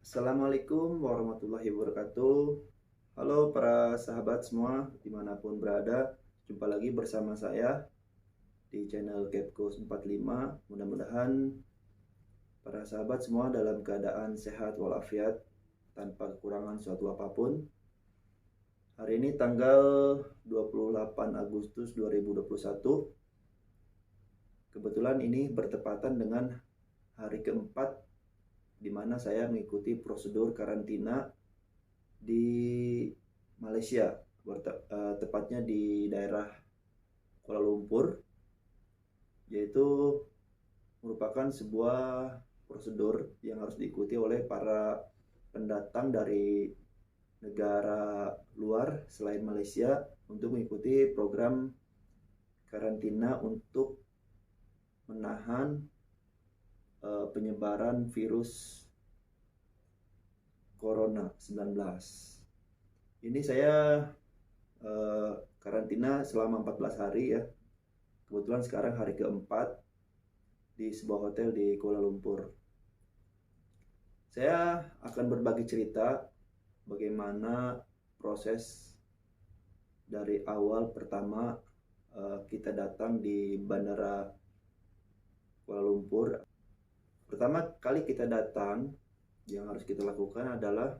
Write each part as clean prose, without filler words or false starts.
Assalamualaikum warahmatullahi wabarakatuh. Halo para sahabat semua dimanapun berada. Jumpa lagi bersama saya di channel Kepkos 45. Mudah-mudahan para sahabat semua dalam keadaan sehat walafiat tanpa kekurangan suatu apapun. Hari ini tanggal 28 Agustus 2021. Kebetulan ini bertepatan dengan hari keempat di mana saya mengikuti prosedur karantina di Malaysia, tepatnya di daerah Kuala Lumpur, yaitu merupakan sebuah prosedur yang harus diikuti oleh para pendatang dari negara luar selain Malaysia untuk mengikuti program karantina untuk menahan penyebaran virus Corona 19. Ini saya karantina selama 14 hari ya. Kebetulan sekarang hari keempat di sebuah hotel di Kuala Lumpur. Saya akan berbagi cerita bagaimana proses dari awal pertama kita datang di Bandara Kuala Lumpur. Pertama kali kita datang, yang harus kita lakukan adalah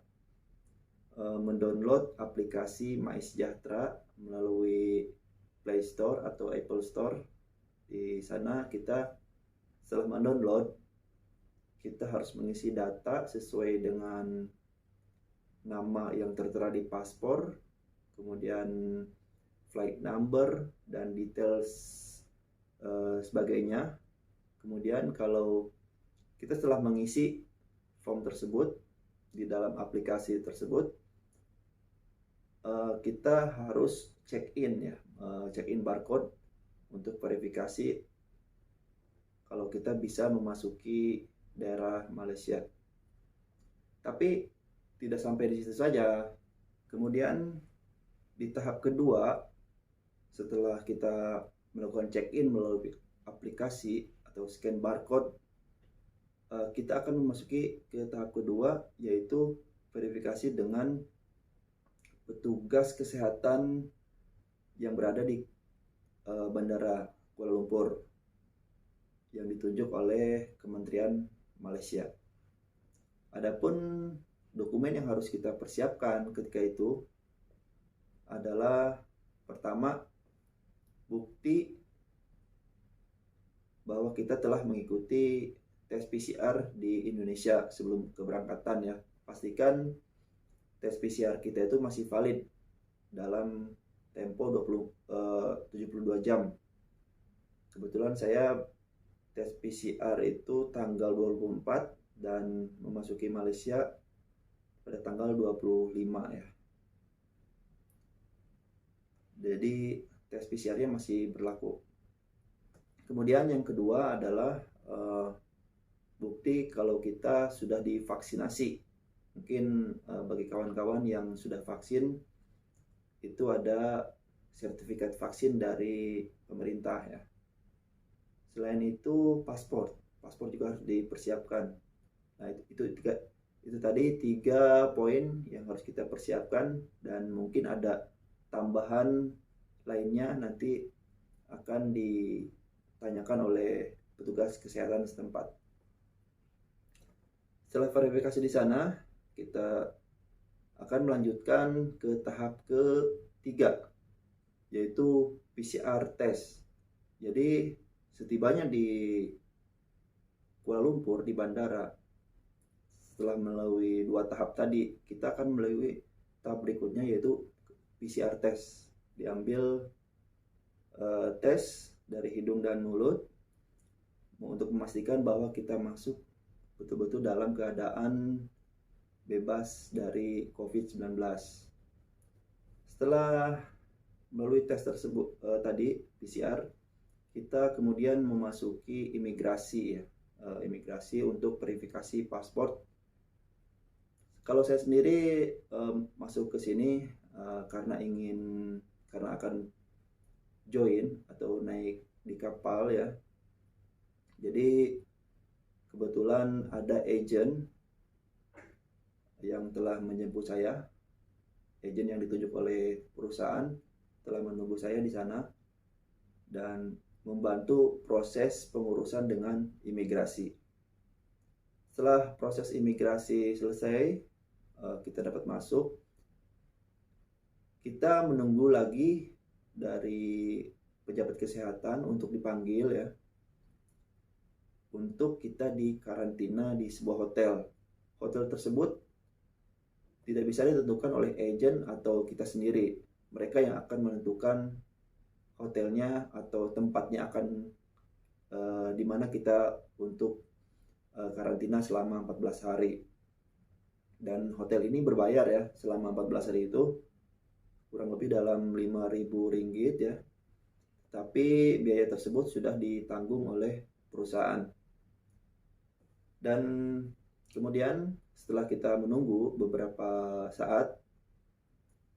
mendownload aplikasi MySejahtera melalui Play Store atau Apple Store. Di sana kita setelah mendownload, kita harus mengisi data sesuai dengan nama yang tertera di paspor, kemudian flight number dan details sebagainya. Kemudian kalau kita setelah mengisi form tersebut di dalam aplikasi tersebut, kita harus check in ya, check in barcode untuk verifikasi kalau kita bisa memasuki daerah Malaysia. Tapi tidak sampai di situ saja. Kemudian di tahap kedua, setelah kita melakukan check in melalui aplikasi atau scan barcode, kita akan memasuki ke tahap kedua, yaitu verifikasi dengan petugas kesehatan yang berada di Bandara Kuala Lumpur yang ditunjuk oleh Kementerian Malaysia. Adapun dokumen yang harus kita persiapkan ketika itu adalah pertama, bukti bahwa kita telah mengikuti tes PCR di Indonesia sebelum keberangkatan ya. Pastikan tes PCR kita itu masih valid dalam tempo 72 jam. Kebetulan saya tes PCR itu tanggal 24 dan memasuki Malaysia pada tanggal 25 ya. Jadi tes PCR-nya masih berlaku. Kemudian yang kedua adalah bukti kalau kita sudah divaksinasi. Mungkin bagi kawan-kawan yang sudah vaksin, itu ada sertifikat vaksin dari pemerintah ya. Selain itu paspor juga harus dipersiapkan. Nah itu tadi 3 poin yang harus kita persiapkan, dan mungkin ada tambahan lainnya nanti akan ditanyakan oleh petugas kesehatan setempat. Setelah verifikasi di sana, kita akan melanjutkan ke tahap ketiga, yaitu PCR test. Jadi setibanya di Kuala Lumpur di bandara, setelah melalui 2 tahap tadi, kita akan melalui tahap berikutnya, yaitu PCR test. Diambil tes dari hidung dan mulut untuk memastikan bahwa kita masuk betul-betul dalam keadaan bebas dari COVID-19. Setelah melalui tes tersebut tadi PCR, kita kemudian memasuki imigrasi ya, imigrasi untuk verifikasi paspor. Kalau saya sendiri masuk ke sini karena akan join atau naik di kapal ya. Jadi kebetulan ada agent yang telah menjemput saya, agen yang ditunjuk oleh perusahaan telah menunggu saya di sana dan membantu proses pengurusan dengan imigrasi. Setelah proses imigrasi selesai, kita dapat masuk. Kita menunggu lagi dari pejabat kesehatan untuk dipanggil ya, untuk kita dikarantina di sebuah hotel. Hotel tersebut tidak bisa ditentukan oleh agen atau kita sendiri. Mereka yang akan menentukan hotelnya atau tempatnya akan di mana kita untuk karantina selama 14 hari. Dan hotel ini berbayar ya selama 14 hari itu, kurang lebih dalam 5.000 ringgit ya. Tapi biaya tersebut sudah ditanggung oleh perusahaan. Dan kemudian setelah kita menunggu beberapa saat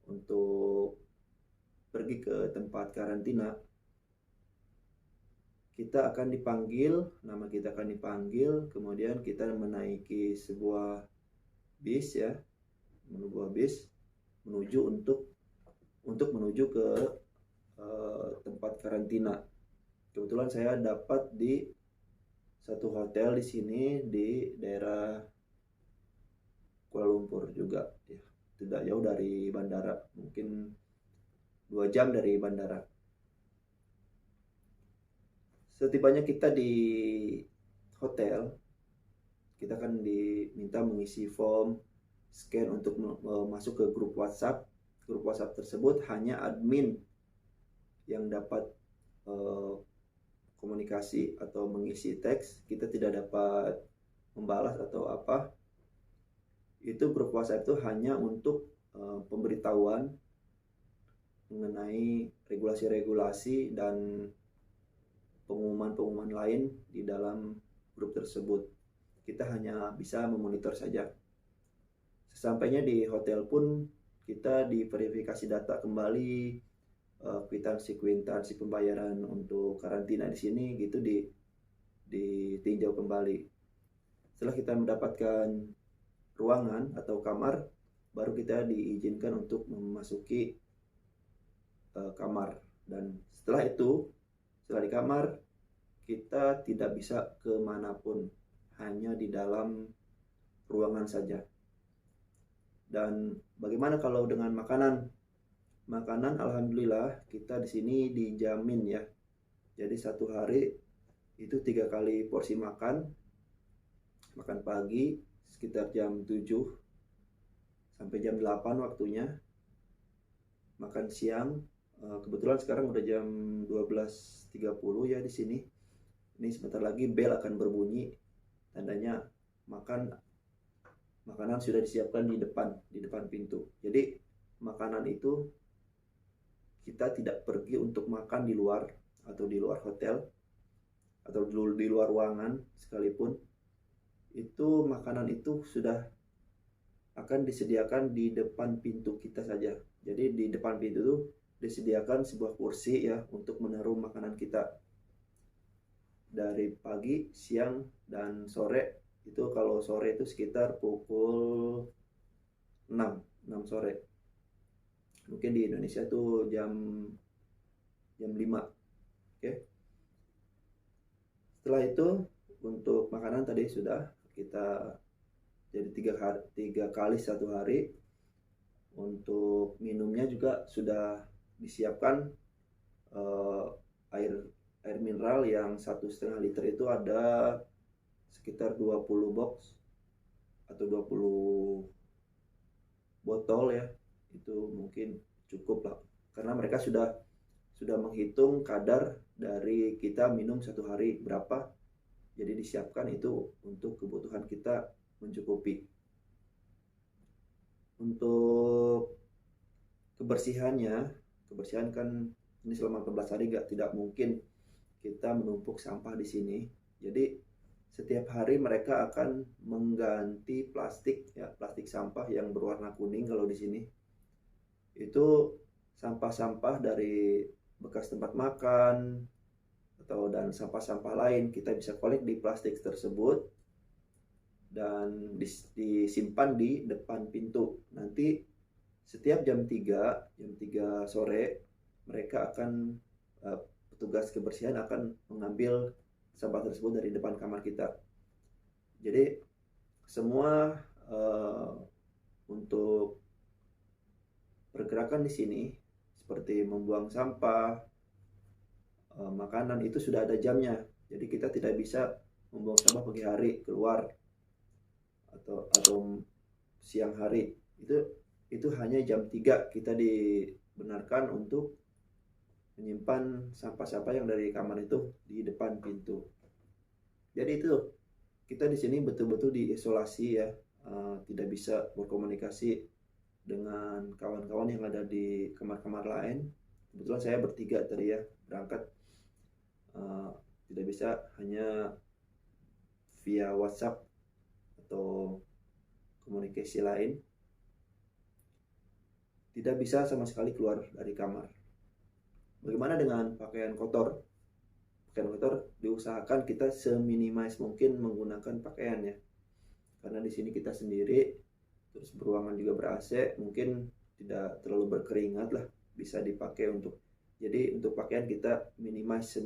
untuk pergi ke tempat karantina, kita akan dipanggil, nama kita akan dipanggil, kemudian kita menaiki sebuah bis ya, sebuah bis menuju untuk menuju ke tempat karantina. Kebetulan saya dapat di satu hotel di sini di daerah Kuala Lumpur juga ya, tidak jauh dari bandara, mungkin 2 jam dari bandara. Setibanya kita di hotel, kita akan diminta mengisi form, scan untuk masuk ke grup WhatsApp. Grup WhatsApp tersebut hanya admin yang dapat komunikasi atau mengisi teks, kita tidak dapat membalas atau apa. Itu grup WhatsApp itu hanya untuk pemberitahuan mengenai regulasi-regulasi dan pengumuman-pengumuman lain di dalam grup tersebut. Kita hanya bisa memonitor saja. Sesampainya di hotel pun kita diverifikasi data kembali, kwitansi pembayaran untuk karantina di sini gitu ditinjau kembali. Setelah kita mendapatkan ruangan atau kamar, baru kita diizinkan untuk memasuki kamar. Dan setelah itu, setelah di kamar, kita tidak bisa kemanapun, hanya di dalam ruangan saja. Dan bagaimana kalau dengan makanan? Makanan alhamdulillah kita di sini dijamin ya. Jadi satu hari itu 3 kali porsi makan. Makan pagi sekitar jam 7 sampai jam 8 waktunya. Makan siang, kebetulan sekarang udah jam 12.30 ya di sini. Ini sebentar lagi bel akan berbunyi, tandanya makanan sudah disiapkan di depan pintu. Jadi makanan itu kita tidak pergi untuk makan di luar atau di luar hotel atau di luar ruangan sekalipun. Itu makanan itu sudah akan disediakan di depan pintu kita saja. Jadi di depan pintu itu disediakan sebuah kursi ya untuk menaruh makanan kita. Dari pagi, siang, dan sore. Itu kalau sore itu sekitar pukul 6 sore. Mungkin di Indonesia tuh jam 5. Oke. Setelah itu untuk makanan tadi sudah kita jadi 3 kali satu hari. Untuk minumnya juga sudah disiapkan air mineral yang 1,5 liter itu ada sekitar 20 box atau 20 botol ya. Itu mungkin cukup lah, karena mereka sudah menghitung kadar dari kita minum satu hari berapa, jadi disiapkan itu untuk kebutuhan kita mencukupi. Untuk kebersihan kan ini selama 14 hari tidak mungkin kita menumpuk sampah di sini. Jadi setiap hari mereka akan mengganti plastik sampah yang berwarna kuning. Kalau di sini itu sampah-sampah dari bekas tempat makan dan sampah-sampah lain kita bisa kolek di plastik tersebut dan disimpan di depan pintu. Nanti setiap jam 3 sore mereka akan petugas kebersihan akan mengambil sampah tersebut dari depan kamar kita. Jadi semua untuk pergerakan di sini seperti membuang sampah, makanan itu sudah ada jamnya. Jadi kita tidak bisa membuang sampah pagi hari keluar atau siang hari. Itu hanya jam 3 kita dibenarkan untuk menyimpan sampah-sampah yang dari kamar itu di depan pintu. Jadi itu kita di sini betul-betul diisolasi ya, tidak bisa berkomunikasi dengan kawan-kawan yang ada di kamar-kamar lain. Kebetulan saya bertiga tadi ya berangkat, tidak bisa, hanya via WhatsApp atau komunikasi lain. Tidak bisa sama sekali keluar dari kamar. Bagaimana dengan pakaian kotor? Pakaian kotor diusahakan kita seminimalis mungkin menggunakan pakaian ya. Karena di sini kita sendiri, terus beruangan juga ber-AC, mungkin tidak terlalu berkeringat lah, bisa dipakai untuk. Jadi untuk pakaian kita minimize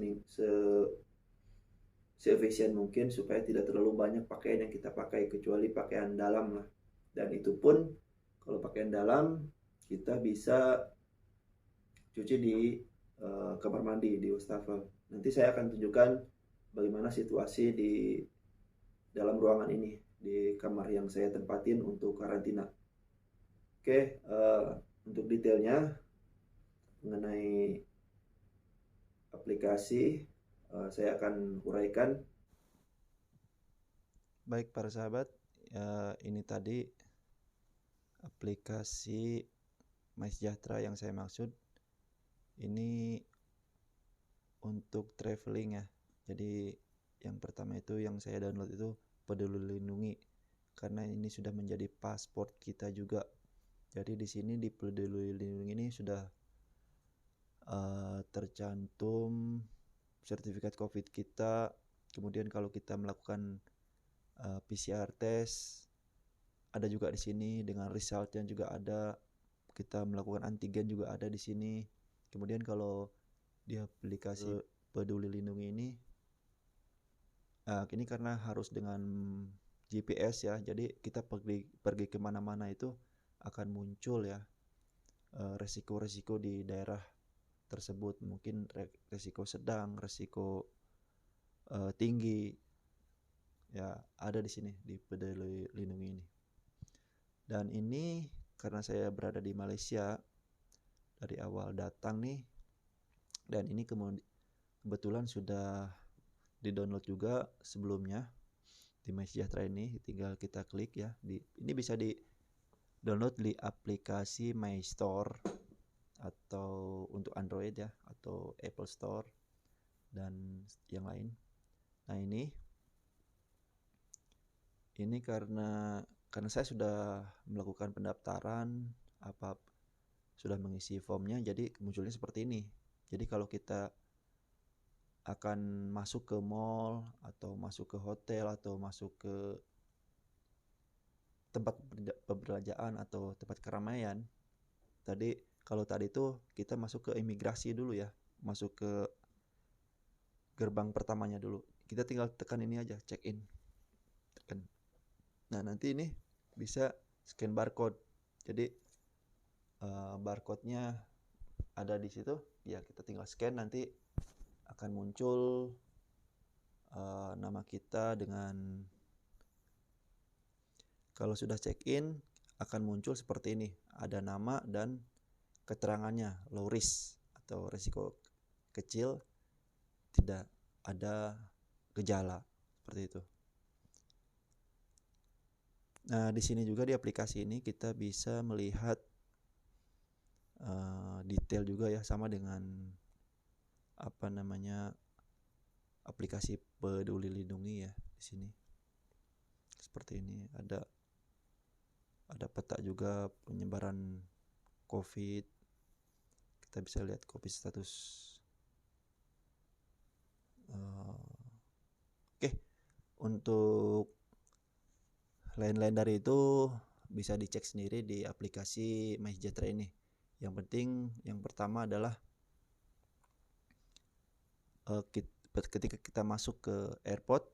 seefisien mungkin supaya tidak terlalu banyak pakaian yang kita pakai, kecuali pakaian dalam lah. Dan itu pun kalau pakaian dalam kita bisa cuci di kamar mandi, di wastafel. Nanti saya akan tunjukkan bagaimana situasi di dalam ruangan ini, di kamar yang saya tempatin untuk karantina. Oke, untuk detailnya mengenai aplikasi saya akan uraikan. Baik para sahabat, ini tadi aplikasi MySejahtera yang saya maksud. Ini untuk traveling ya. Jadi yang pertama itu yang saya download itu Peduli Lindungi, karena ini sudah menjadi paspor kita juga. Jadi di sini di Peduli Lindungi ini sudah tercantum sertifikat COVID kita. Kemudian kalau kita melakukan PCR test ada juga di sini, dengan resultnya juga ada. Kita melakukan antigen juga ada di sini. Kemudian kalau di aplikasi Peduli Lindungi ini karena harus dengan GPS ya, jadi kita pergi kemana-mana itu akan muncul ya resiko-resiko di daerah tersebut. Mungkin resiko sedang, resiko tinggi ya, ada di sini di Peduli Lindungi ini. Dan ini karena saya berada di Malaysia dari awal datang nih, dan ini kebetulan sudah di-download juga sebelumnya di MySejahtera ini. Tinggal kita klik ya, ini bisa di-download di aplikasi My Store atau untuk Android ya, atau Apple Store dan yang lain. Nah ini karena saya sudah melakukan pendaftaran, sudah mengisi formnya, jadi munculnya seperti ini. Jadi kalau kita akan masuk ke mall atau masuk ke hotel atau masuk ke tempat perbelanjaan atau tempat keramaian, kalau tadi itu kita masuk ke imigrasi dulu ya, masuk ke gerbang pertamanya dulu. Kita tinggal tekan ini aja, check in, tekan. Nah nanti ini bisa scan barcode. Jadi barcode-nya ada di situ ya, kita tinggal scan, nanti akan muncul nama kita. Dengan kalau sudah check in akan muncul seperti ini, ada nama dan keterangannya, low risk atau risiko kecil, tidak ada gejala, seperti itu. Nah di sini juga di aplikasi ini kita bisa melihat detail juga ya, sama dengan aplikasi Peduli Lindungi ya. Di sini seperti ini, ada peta juga penyebaran COVID. Kita bisa lihat COVID status. Oke, untuk lain-lain dari itu bisa dicek sendiri di aplikasi MySejahtera ini. Yang penting yang pertama adalah ketika kita masuk ke airport,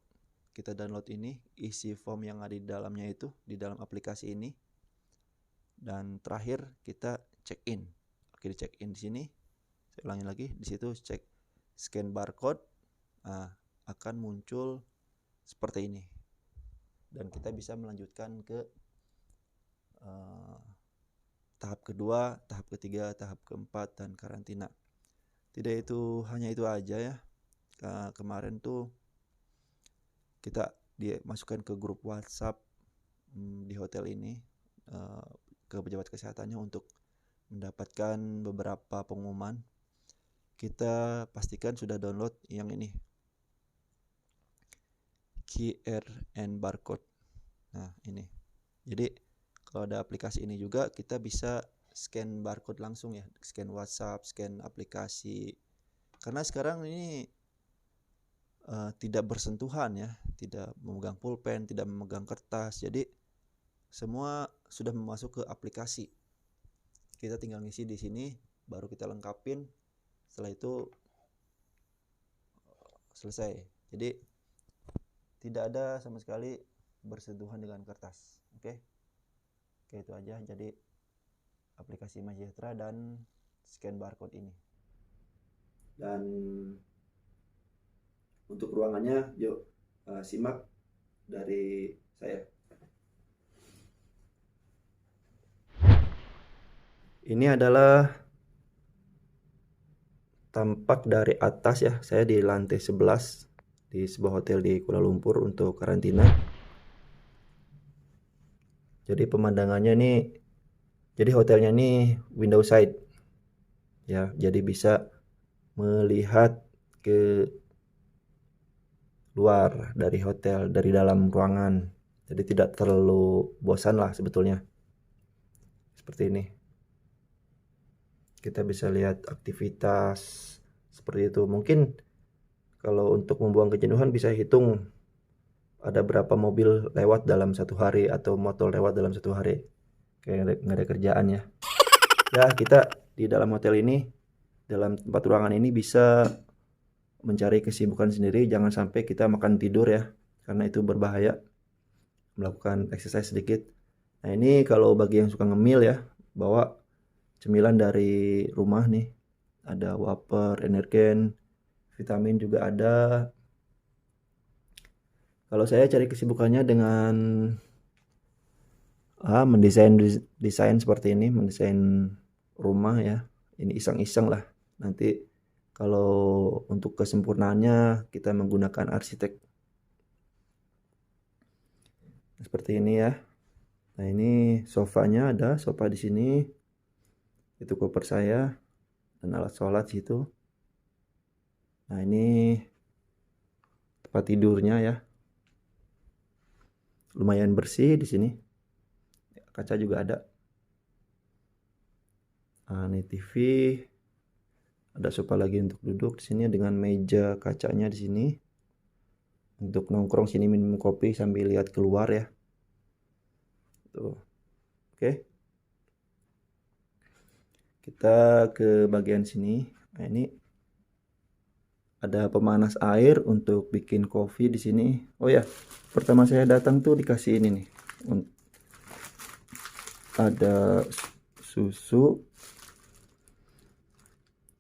kita download ini, isi form yang ada di dalamnya itu di dalam aplikasi ini, dan terakhir kita check in. Oke, di check in di sini, saya ulangi lagi, di situ cek scan barcode, akan muncul seperti ini, dan kita bisa melanjutkan ke tahap kedua, tahap ketiga, tahap keempat, dan karantina. Tidak itu hanya itu aja ya. Kemarin tuh kita dimasukkan ke grup WhatsApp di hotel ini, ke pejabat kesehatannya untuk mendapatkan beberapa pengumuman. Kita pastikan sudah download yang ini, QR and barcode. Nah ini, jadi kalau ada aplikasi ini juga kita bisa scan barcode langsung ya, scan WhatsApp, scan aplikasi. Karena sekarang ini tidak bersentuhan ya, tidak memegang pulpen, tidak memegang kertas, jadi semua sudah masuk ke aplikasi. Kita tinggal ngisi di sini, baru kita lengkapin, setelah itu selesai. Jadi tidak ada sama sekali bersentuhan dengan kertas. Oke, itu aja. Jadi aplikasi MySejahtera dan scan barcode ini. Dan untuk ruangannya, yuk simak dari saya. Ini adalah tampak dari atas ya. Saya di lantai 11 di sebuah hotel di Kuala Lumpur untuk karantina. Jadi pemandangannya nih, jadi hotelnya nih window side ya, jadi bisa melihat ke luar dari hotel, dari dalam ruangan. Jadi tidak terlalu bosan lah sebetulnya. Seperti ini. Kita bisa lihat aktivitas seperti itu. Mungkin kalau untuk membuang kejenuhan bisa hitung ada berapa mobil lewat dalam satu hari atau motor lewat dalam satu hari. Kayak nggak ada kerjaan ya. Ya, kita di dalam hotel ini, dalam tempat ruangan ini bisa mencari kesibukan sendiri. Jangan sampai kita makan tidur ya, karena itu berbahaya. Melakukan exercise sedikit. Nah ini kalau bagi yang suka ngemil ya, bawa cemilan dari rumah nih. Ada wafer, energen, vitamin juga ada. Kalau saya cari kesibukannya dengan mendesain seperti ini, mendesain rumah ya. Ini iseng-iseng lah. Nanti kalau untuk kesempurnaannya kita menggunakan arsitek. Seperti ini ya. Nah ini sofanya, ada sofa di sini. Itu koper saya dan alat sholat situ. Nah ini tempat tidurnya ya. Lumayan bersih di sini. Kaca juga ada. Nah, ini TV. Ada sofa lagi untuk duduk di sini dengan meja kacanya di sini. Untuk nongkrong sini minum kopi sambil lihat keluar ya. Tuh. Oke. Kita ke bagian sini. Nah, ini ada pemanas air untuk bikin kopi di sini. Oh ya, pertama saya datang tuh dikasih ini nih. Ada susu,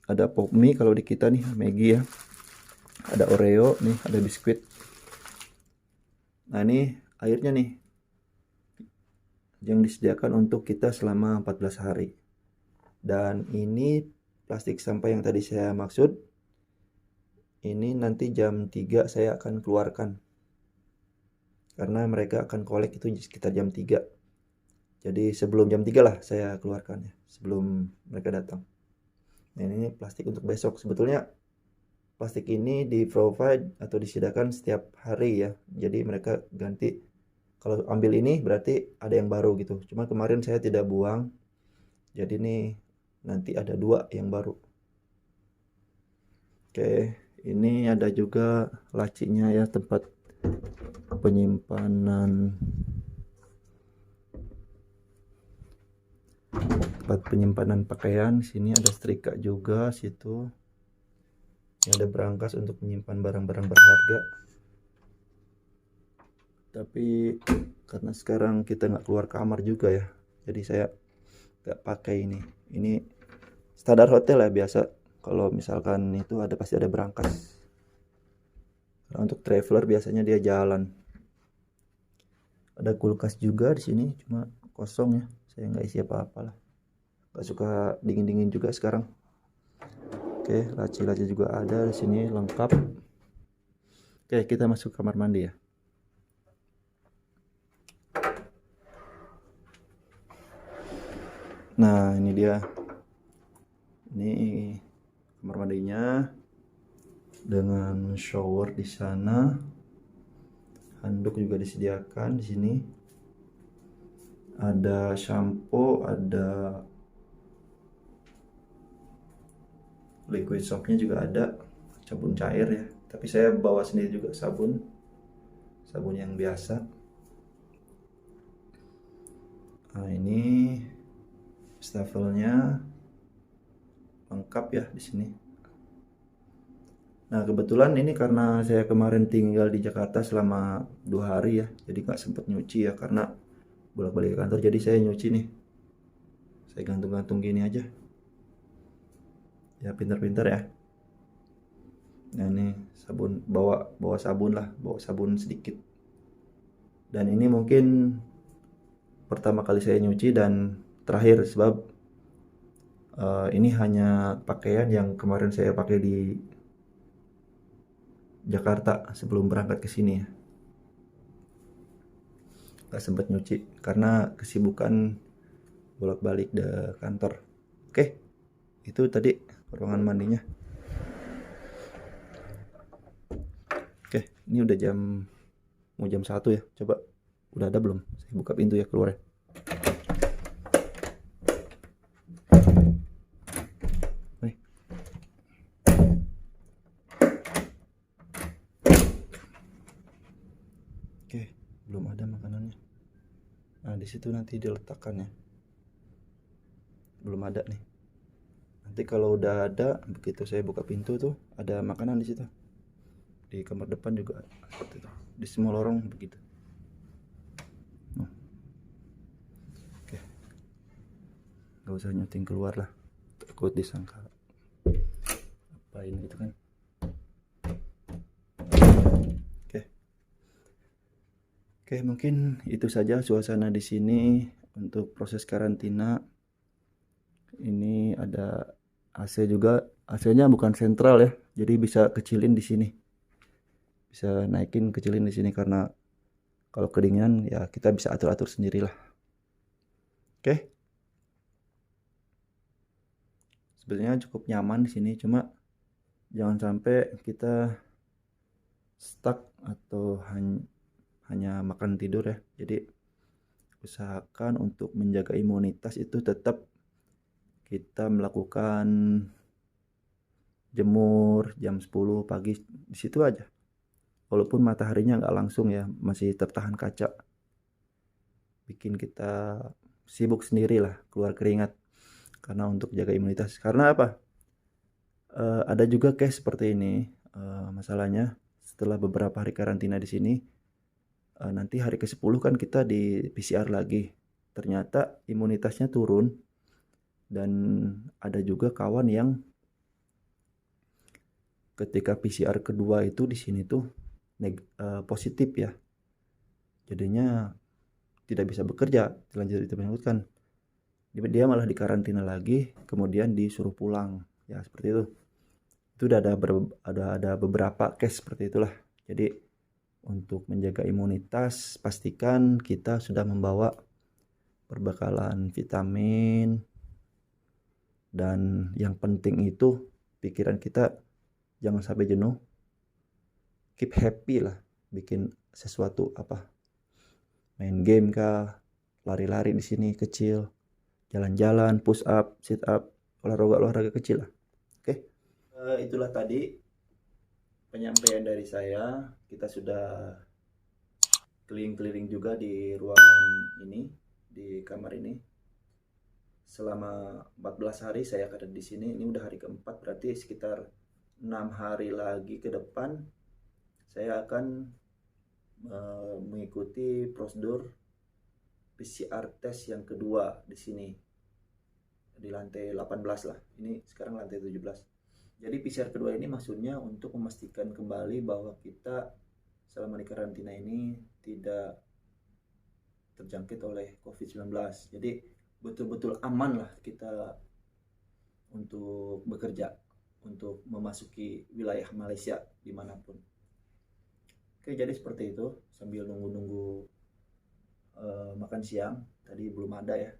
ada pop mie kalau di kita nih, Maggi ya. Ada Oreo nih, ada biskuit. Nah ini airnya nih yang disediakan untuk kita selama 14 hari. Dan ini plastik sampah yang tadi saya maksud. Ini nanti jam 3 saya akan keluarkan. Karena mereka akan kolek itu sekitar jam 3. Jadi sebelum jam 3 lah saya keluarkan ya, sebelum mereka datang. Nah ini plastik untuk besok. Sebetulnya plastik ini di provide atau disediakan setiap hari ya. Jadi mereka ganti. Kalau ambil ini berarti ada yang baru gitu. Cuma kemarin saya tidak buang. Jadi nih nanti ada 2 yang baru. Oke, ini ada juga lacinya ya, tempat penyimpanan tempat penyimpanan pakaian. Sini ada setrika juga situ. Ini ada berangkas untuk menyimpan barang-barang berharga. Tapi karena sekarang kita nggak keluar kamar juga ya, jadi saya nggak pakai ini. Ini standar hotel ya, biasa kalau misalkan itu ada pasti ada berangkas. Karena untuk traveler biasanya dia jalan. Ada kulkas juga di sini, cuma kosong ya. Saya nggak isi apa-apa lah. Nggak suka dingin-dingin juga sekarang. Oke, laci-laci juga ada di sini lengkap. Oke, kita masuk kamar mandi ya. Nah, ini dia. Ini kamar mandinya dengan shower di sana. Handuk juga disediakan di sini. Ada shampoo, ada liquid soapnya juga ada, sabun cair ya. Tapi saya bawa sendiri juga sabun yang biasa. Nah, ini stafelnya lengkap ya di sini. Nah, kebetulan ini karena saya kemarin tinggal di Jakarta selama 2 hari ya, jadi nggak sempet nyuci ya karena bolak-balik ke kantor. Jadi saya nyuci nih, saya gantung-gantung gini aja ya, pintar-pintar ya. Nah, ini sabun, bawa sabun lah, bawa sabun sedikit. Dan ini mungkin pertama kali saya nyuci dan terakhir, sebab ini hanya pakaian yang kemarin saya pakai di Jakarta sebelum berangkat ke sini ya. Gak sempet nyuci karena kesibukan bolak-balik ke kantor. Oke, itu tadi ruangan mandinya. Oke, ini udah mau jam 1 ya. Coba udah ada belum? Saya buka pintu ya, keluar ya. Oke, belum ada makanannya. Nah, di situ nanti diletakkan ya. Belum ada nih. Nanti kalau udah ada, begitu saya buka pintu tuh ada makanan di situ. Di kamar depan juga seperti itu. Di semua lorong begitu. Oke. Gak usah nyuting keluar lah. Takut disangka apain gitu kan. Oke, mungkin itu saja suasana di sini untuk proses karantina. Ini ada AC juga. AC-nya bukan sentral ya, jadi bisa kecilin di sini. Bisa naikin, kecilin di sini karena kalau kedinginan ya kita bisa atur-atur sendirilah. Oke. Sebenarnya cukup nyaman di sini, cuma jangan sampai kita stuck atau hanya makan tidur ya. Jadi usahakan untuk menjaga imunitas itu tetap kita melakukan jemur jam 10 pagi di situ aja. Walaupun mataharinya nggak langsung ya, masih tertahan kaca. Bikin kita sibuk sendiri lah, keluar keringat. Karena untuk jaga imunitas. Karena apa? Ada juga case seperti ini. Masalahnya setelah beberapa hari karantina di sini, nanti hari ke-10 kan kita di PCR lagi. Ternyata imunitasnya turun. Dan ada juga kawan yang ketika PCR kedua itu di sini tuh positif ya. Jadinya tidak bisa bekerja, dilanjutkan. Dia malah dikarantina lagi, kemudian disuruh pulang. Ya, seperti itu. Itu udah ada beberapa case seperti itulah. Jadi untuk menjaga imunitas, pastikan kita sudah membawa perbekalan vitamin, dan yang penting itu pikiran kita jangan sampai jenuh. Keep happy lah, bikin sesuatu apa, main game kah, lari-lari di sini kecil, jalan-jalan, push up, sit up, olahraga kecil lah. Oke. Itulah tadi penyampaian dari saya. Kita sudah keliling-keliling juga di ruangan ini, di kamar ini. selama 14 hari saya akan ada di sini. Ini udah hari keempat, berarti sekitar 6 hari lagi ke depan saya akan mengikuti prosedur PCR test yang kedua di sini di lantai 18 lah. Ini sekarang lantai 17. Jadi PCR kedua ini maksudnya untuk memastikan kembali bahwa kita selama di karantina ini tidak terjangkit oleh COVID-19. Jadi betul-betul aman lah kita untuk bekerja, untuk memasuki wilayah Malaysia dimanapun. Oke, jadi seperti itu. Sambil nunggu-nunggu makan siang, tadi belum ada ya.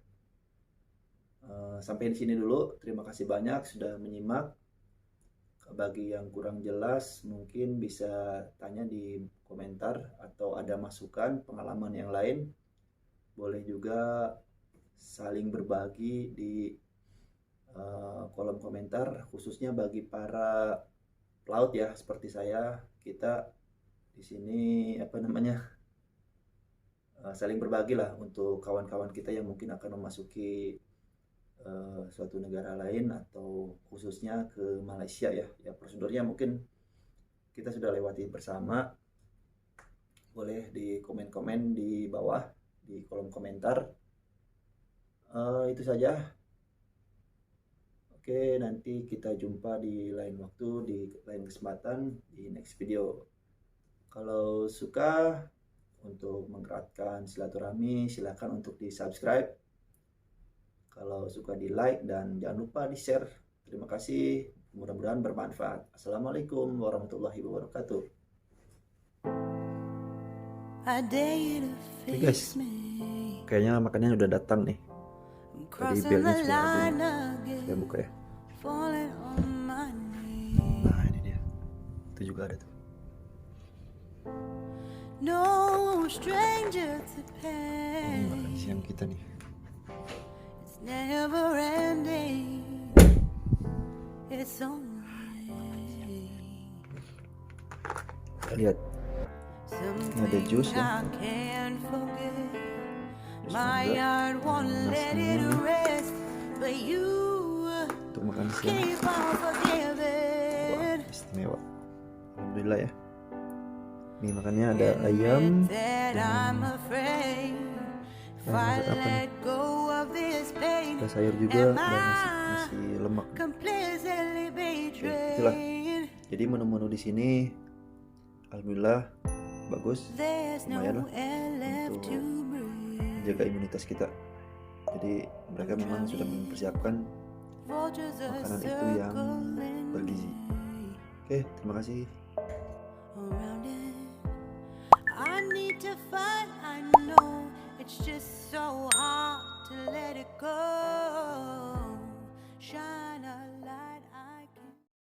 Sampai di sini dulu. Terima kasih banyak sudah menyimak. Bagi yang kurang jelas mungkin bisa tanya di komentar, atau ada masukan pengalaman yang lain boleh juga saling berbagi di kolom komentar, khususnya bagi para pelaut ya seperti saya. Kita di sini saling berbagi lah untuk kawan-kawan kita yang mungkin akan memasuki suatu negara lain, atau khususnya ke Malaysia ya. Ya prosedurnya mungkin kita sudah lewati bersama. Boleh di komen-komen di bawah di kolom komentar. Itu saja. Oke, nanti kita jumpa di lain waktu, di lain kesempatan, di next video. Kalau suka untuk mengeratkan silaturahmi, silakan untuk di subscribe. Kalau suka di like, dan jangan lupa di share. Terima kasih, mudah-mudahan bermanfaat. Assalamualaikum warahmatullahi wabarakatuh. Oke guys, kayaknya makannya udah datang nih. Tadi belnya sudah bunyi. Saya buka ya. Nah ini dia. Itu juga ada tuh. No stranger to Ini makan pain. siang kita nih. It's never ending. It's only Kita lihat. Ini ada jus ya. I can't forget. Jus My mangga. heart won't let it Nasnya rest, but you untuk makan siang. keep on Wah, forgiving. istimewa. Alhamdulillah ya. Ini makannya ada ayam, That I'm afraid if I masak apa nih? let go of this pain, Ada sayur juga, dan nasi lemak. completely itulah. betrayed. Jadi menu-menu di sini alhamdulillah bagus, There's no lumayan lah air left to untuk breathe. jaga imunitas kita. Jadi mereka memang sudah mempersiapkan Vultures are makanan itu yang circling bergizi. Oke, terima kasih. around it. I need to fight, I know it's just so hard to let it go.